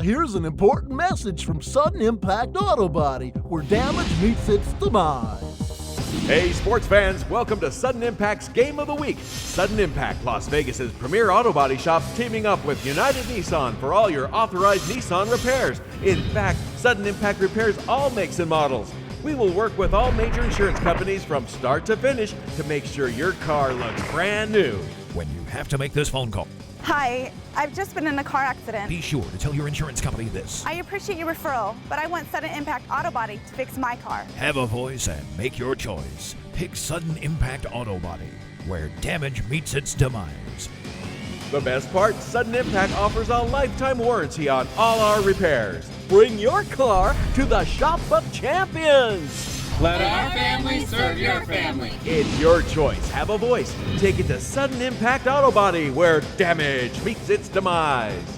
Here's an important message from Sudden Impact Auto Body, where damage meets its demise. Hey sports fans, welcome to Sudden Impact's Game of the Week. Sudden Impact, Las Vegas' premier auto body shop, teaming up with United Nissan for all your authorized Nissan repairs. In fact, Sudden Impact repairs all makes and models. We will work with all major insurance companies from start to finish to make sure your car looks brand new. When you have to make this phone call, Hi, I've just been in a car accident. be sure to tell your insurance company this. I appreciate your referral, but I want Sudden Impact Auto Body to fix my car. Have a voice and make your choice. Pick Sudden Impact Auto Body, where damage meets its demise. The best part, Sudden Impact offers a lifetime warranty on all our repairs. Bring your car to the Shop of Champions. Let our family serve your family. It's your choice. Have a voice. Take it to Sudden Impact Auto Body, where damage meets its demise.